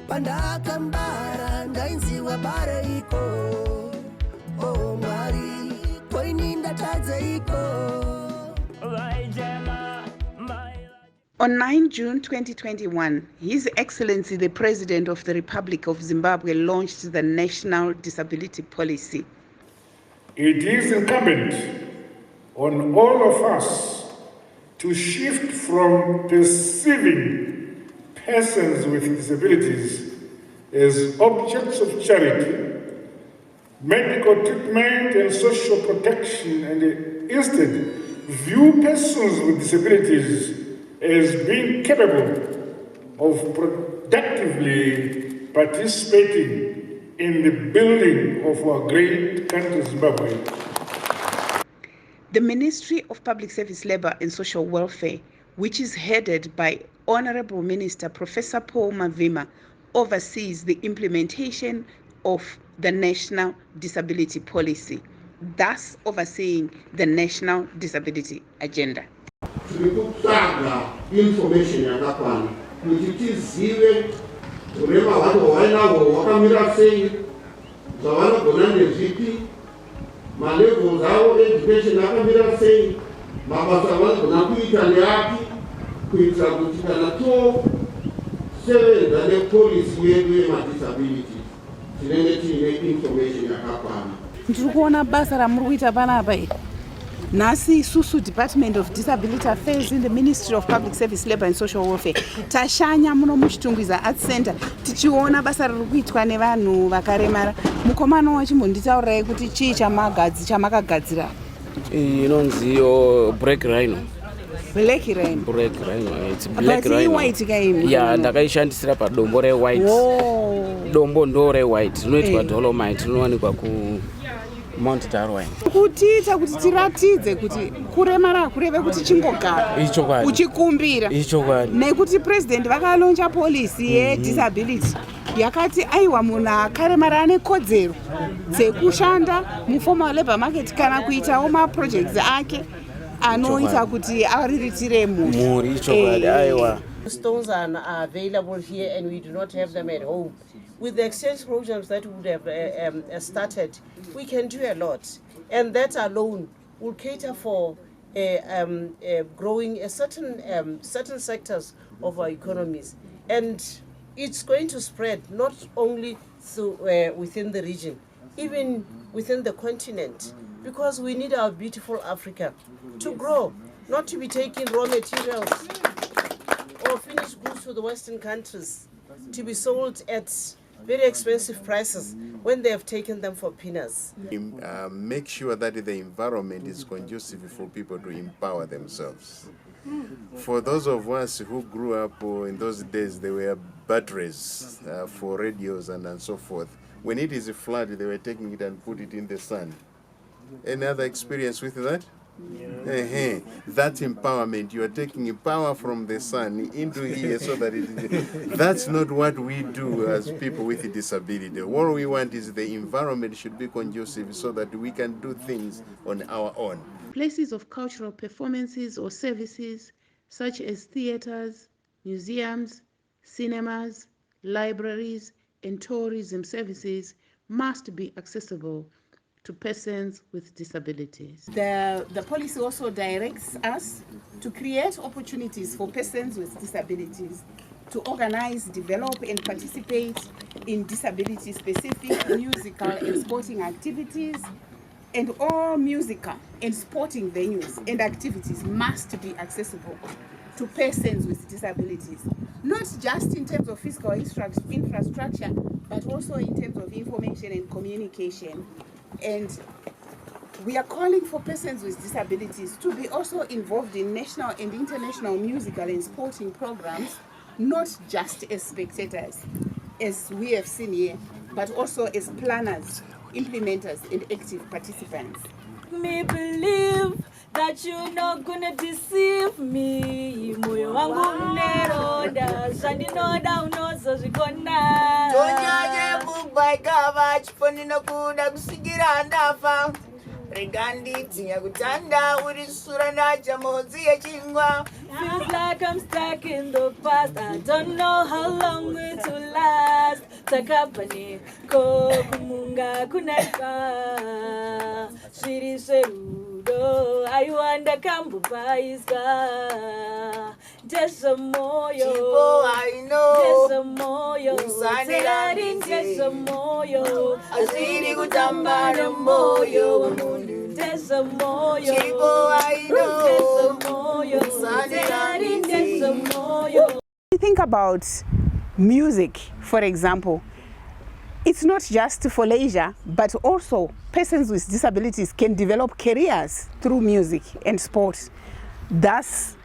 Pandakambara ndainziwa bare iko oh mwari koininda tadze iko. On 9 June 2021, His Excellency the President of the Republic of Zimbabwe launched the National Disability Policy. It is incumbent on all of us to shift from perceiving persons with disabilities as objects of charity, medical treatment and social protection, and instead view persons with disabilities as being capable of productively participating in the building of our great country, Zimbabwe. The Ministry of Public Service, Labour and Social Welfare, which is headed by Honourable Minister Professor Paul Mavima, oversees the implementation of the National Disability Policy, thus overseeing the National Disability Agenda. Tirikutsvaga information yakakwana kuti tizive urema hwacho hwainahwo hwakamira sei, zvavanogona nezvipi, malevels avo education akamira sei, mabasa avanogona kuita neapi, kuitira kuti kana tosevenza nepolisi yedu yemadisability tinenge tiine information yakakwana. Ndiri kuona basa ramuri kuita panapa iri. Nhasi isusu Department of Disability Affairs in the Ministry of Public Service, Labour and Social Welfare tashanya muno muchitungwiza Arts Center tichiona basa riri kuitwa nevanhu vakaremara. Mukomana wachimbonditaurirai kuti chii chamakagadzira? Inonziyo Black Rhino. Black Rhino. Black Rhino. It's Black Rhino. White kaimi. Yeah, ndakaishandisira padombo re-white. Dombo ndo re-white. Rinoitwa dolomite, rinowanikwa ku Mount Darwin. Kutiita kuti tiratidze kuti kuremara kureve kuti chingogara uchikumbira nekuti president vakalonja policy yedisability yakati aiwa munhu akaremara ane kodzero dzekushanda muformal labor market kana kuitawo maprojects ake anoita kuti ariritire mhuri. Aiwa. Stones are available here and we do not have them at home. With the exchange programs that we would have started, we can do a lot. And that alone will cater for growing a certain sectors of our economies. And it's going to spread not only within the region, even within the continent, because we need our beautiful Africa to grow, not to be taking raw materials or finished goods to the Western countries to be sold at very expensive prices when they have taken them for peanuts. Make sure that the environment is conducive for people to empower themselves. For those of us who grew up in those days, there were batteries for radios and so forth. When it is a flood, they were taking it and put it in the sun. Any other experience with that? Yeah. That empowerment, you are taking power from the sun into here so that that's not what we do as people with a disability. What we want is the environment should be conducive so that we can do things on our own. Places of cultural performances or services such as theaters, museums, cinemas, libraries, and tourism services must be accessible to persons with disabilities. The policy also directs us to create opportunities for persons with disabilities to organize, develop, and participate in disability-specific musical and sporting activities, and all musical and sporting venues and activities must be accessible to persons with disabilities, not just in terms of physical infrastructure, but also in terms of information and communication. And we are calling for persons with disabilities to be also involved in national and international musical and sporting programs, not just as spectators, as we have seen here, but also as planners, implementers, and active participants. Me believe that you're not gonna deceive me. Moyo wangu neronda, zandinoda unozozvikona. Tonyaje kubaika vachiponi nokuda kusigira ndafa. Reganditi yakutanda uri sura nachamodzi yechingwa. Feels like I'm stuck in the past. I don't know how long it will last. Takapani kokumunga kunaipa. Shiri serudo aiwanda kambupaiswa. Desa moyo. Chipo I know. Desa moyo. Usani desa moyo. Asiri kutambara moyo. Desa moyo. Chipo I know. Desa moyo. Think about music, for example. It's not just for leisure, but also persons with disabilities can develop careers through music and sport, thus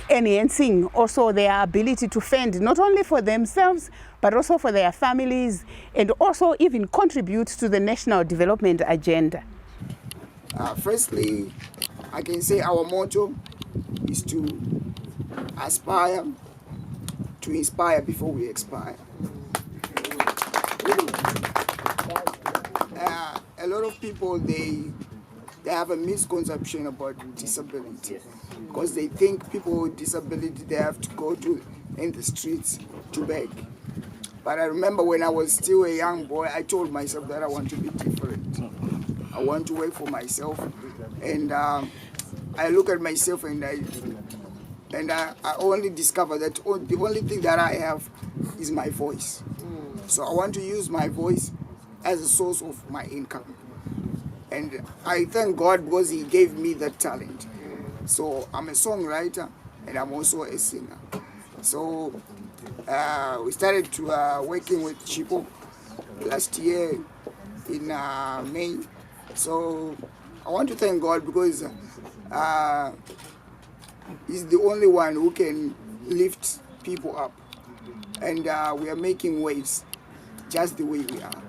enhancing also their ability to fend not only for themselves, but also for their families, and also even contribute to the national development agenda. Firstly, I can say our motto is to aspire, to inspire before we expire. A lot of people, they have a misconception about disability because they think people with disability, they have to go to in the streets to beg. But I remember when I was still a young boy, I told myself that I want to be different. I want to work for myself, and I look at myself and I only discover that the only thing that I have is my voice. So I want to use my voice as a source of my income. And I thank God because He gave me that talent. So I'm a songwriter and I'm also a singer. So we started to working with Chipo last year in May. So I want to thank God because He's the only one who can lift people up. And we are making waves just the way we are.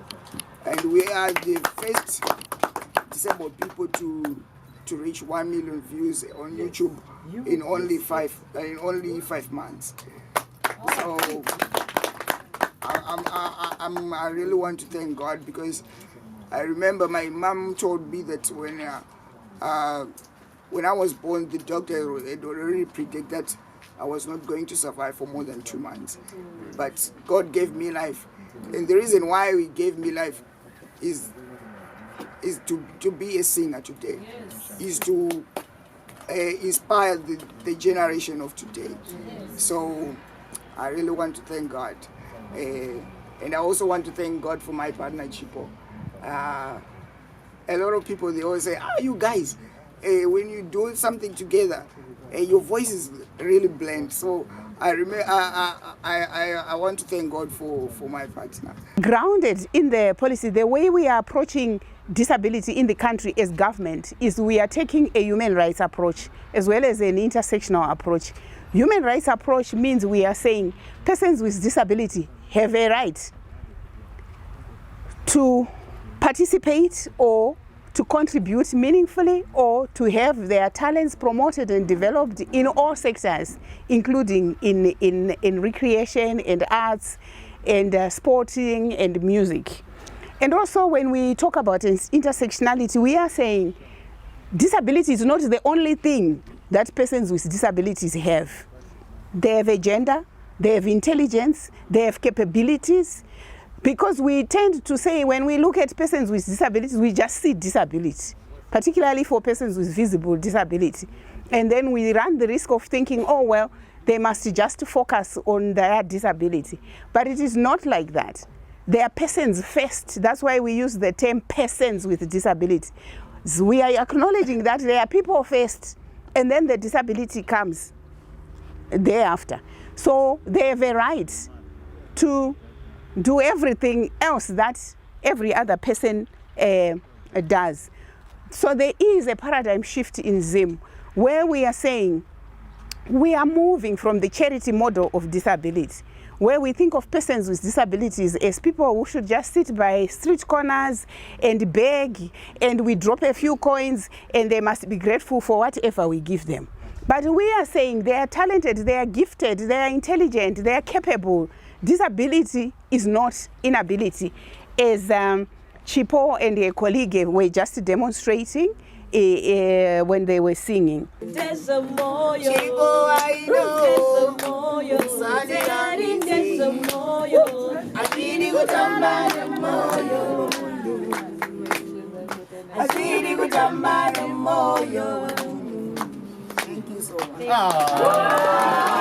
And we are the first disabled people to reach 1 million views on YouTube in only 5 months. So I really want to thank God because I remember my mom told me that when I was born, the doctor had already predicted that I was not going to survive for more than 2 months. But God gave me life. And the reason why He gave me life is to be a singer today, is to inspire the generation of today. So I really want to thank God. And I also want to thank God for my partner, Chipo. A lot of people, they always say, you guys, when you do something together, your voice is really blend. So I want to thank God for my partner. Grounded in the policy, the way we are approaching disability in the country as government is we are taking a human rights approach as well as an intersectional approach. Human rights approach means we are saying persons with disability have a right to participate or to contribute meaningfully or to have their talents promoted and developed in all sectors, including in recreation and arts and sporting and music. And also when we talk about intersectionality, we are saying disability is not the only thing that persons with disabilities have. They have a gender, they have intelligence, they have capabilities. Because we tend to say when we look at persons with disabilities, we just see disability, particularly for persons with visible disability. And then we run the risk of thinking, oh, well, they must just focus on their disability. But it is not like that. They are persons first. That's why we use the term persons with disability. So we are acknowledging that they are people first, and then the disability comes thereafter. So they have a right to do everything else that every other person does. So there is a paradigm shift in Zim where we are saying we are moving from the charity model of disability, where we think of persons with disabilities as people who should just sit by street corners and beg, and we drop a few coins and they must be grateful for whatever we give them. But we are saying they are talented, they are gifted, they are intelligent, they are capable. Disability is not inability, as Chipo and a colleague were just demonstrating when they were singing. Thank you so much.